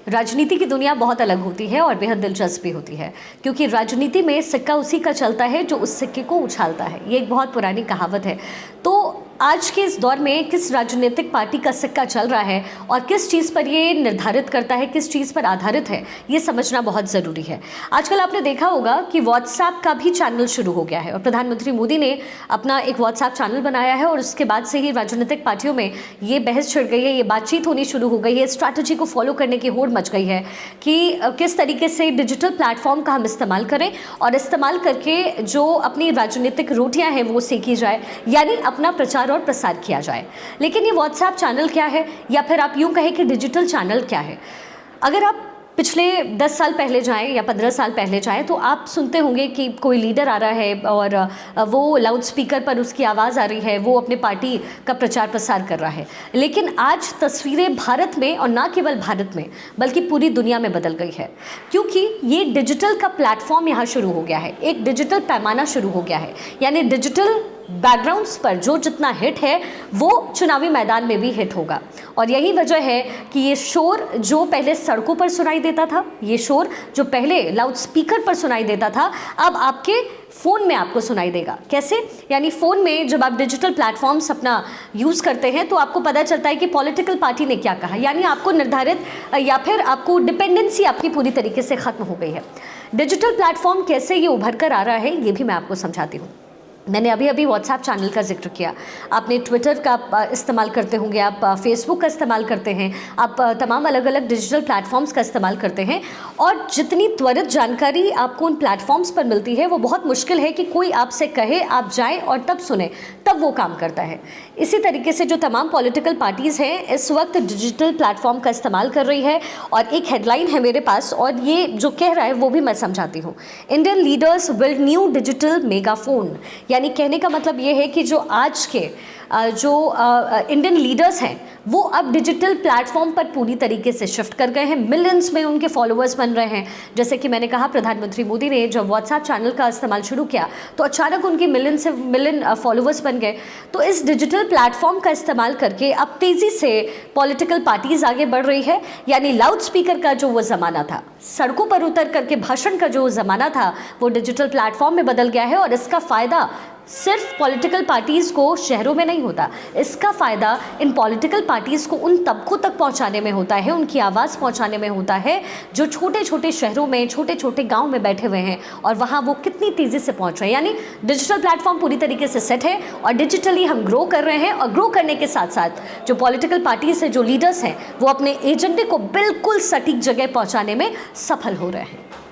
राजनीति की दुनिया बहुत अलग होती है और बेहद दिलचस्प भी होती है, क्योंकि राजनीति में सिक्का उसी का चलता है जो उस सिक्के को उछालता है। ये एक बहुत पुरानी कहावत है। तो आज के इस दौर में किस राजनीतिक पार्टी का सिक्का चल रहा है और किस चीज़ पर ये निर्धारित करता है, किस चीज़ पर आधारित है, ये समझना बहुत ज़रूरी है। आजकल आपने देखा होगा कि व्हाट्सएप का भी चैनल शुरू हो गया है और प्रधानमंत्री मोदी ने अपना एक व्हाट्सएप चैनल बनाया है और उसके बाद से ही राजनीतिक पार्टियों में ये बहस छिड़ गई है, ये बातचीत होनी शुरू हो गई है, स्ट्रैटेजी को फॉलो करने की होड़ मच गई है कि किस तरीके से डिजिटल प्लेटफॉर्म का हम इस्तेमाल करें और इस्तेमाल करके जो अपनी राजनीतिक रोटियां हैं वो सेकी जाए, यानी अपना प्रचार और प्रसार किया जाए। लेकिन ये व्हाट्सएप चैनल क्या है, या फिर आप यूं कहें कि डिजिटल चैनल क्या है? अगर आप पिछले 10 साल पहले जाएं या 15 साल पहले जाएं तो आप सुनते होंगे कि कोई लीडर आ रहा है और वो लाउड स्पीकर पर उसकी आवाज़ आ रही है, वो अपने पार्टी का प्रचार प्रसार कर रहा है। लेकिन आज तस्वीरें भारत में, और ना केवल भारत में बल्कि पूरी दुनिया में बदल गई है, क्योंकि ये डिजिटल का प्लेटफॉर्म यहाँ शुरू हो गया है, एक डिजिटल पैमाना शुरू हो गया है। यानी डिजिटल बैकग्राउंड्स पर जो जितना हिट है वो चुनावी मैदान में भी हिट होगा। और यही वजह है कि ये शोर जो पहले सड़कों पर सुनाई देता था, ये शोर जो पहले लाउड स्पीकर पर सुनाई देता था, अब आपके फ़ोन में आपको सुनाई देगा। कैसे? यानी फ़ोन में जब आप डिजिटल प्लेटफॉर्म्स अपना यूज़ करते हैं तो आपको पता चलता है कि पॉलिटिकल पार्टी ने क्या कहा, यानी आपको निर्धारित या फिर आपको डिपेंडेंसी आपकी पूरी तरीके से ख़त्म हो गई है। डिजिटल प्लेटफॉर्म कैसे ये उभर कर आ रहा है ये भी मैं आपको समझाती हूँ। मैंने अभी व्हाट्सएप चैनल का जिक्र किया, आपने ट्विटर का इस्तेमाल करते होंगे, आप फेसबुक का इस्तेमाल करते हैं, आप तमाम अलग अलग डिजिटल प्लेटफॉर्म्स का इस्तेमाल करते हैं, और जितनी त्वरित जानकारी आपको उन प्लेटफॉर्म्स पर मिलती है वो बहुत मुश्किल है कि कोई आपसे कहे आप जाएं और तब सुने, तब वो काम करता है। इसी तरीके से जो तमाम पॉलिटिकल पार्टीज़ हैं इस वक्त डिजिटल प्लेटफॉर्म का इस्तेमाल कर रही है, और एक हेडलाइन है मेरे पास और ये जो कह रहा है वो भी मैं समझाती हूँ। Indian leaders build new digital megaphone, यानी कहने का मतलब ये है कि जो आज के इंडियन लीडर्स हैं वो अब डिजिटल प्लेटफॉर्म पर पूरी तरीके से शिफ्ट कर गए हैं। मिलियंस में उनके फॉलोअर्स बन रहे हैं। जैसे कि मैंने कहा, प्रधानमंत्री मोदी ने जब व्हाट्सएप चैनल का इस्तेमाल शुरू किया तो अचानक उनकी मिलियन फॉलोअर्स बन गए। तो इस डिजिटल प्लेटफॉर्म का इस्तेमाल करके अब तेज़ी से पॉलिटिकल पार्टीज़ आगे बढ़ रही है। यानी लाउड स्पीकर का जो वो ज़माना था, सड़कों पर उतर करके भाषण का जो ज़माना था, वो डिजिटल प्लेटफॉर्म में बदल गया है। और इसका फ़ायदा सिर्फ पॉलिटिकल पार्टीज़ को शहरों में नहीं होता, इसका फ़ायदा इन पॉलिटिकल पार्टीज़ को उन तबकों तक पहुंचाने में होता है, उनकी आवाज़ पहुंचाने में होता है जो छोटे छोटे शहरों में, छोटे छोटे गांव में बैठे हुए हैं, और वहां वो कितनी तेज़ी से पहुंच रहे हैं। यानी डिजिटल प्लेटफॉर्म पूरी तरीके से सेट है और डिजिटली हम ग्रो कर रहे हैं, और ग्रो करने के साथ साथ जो पॉलिटिकल पार्टीज़ हैं, जो लीडर्स हैं, वो अपने एजेंडे को बिल्कुल सटीक जगह पहुँचाने में सफल हो रहे हैं।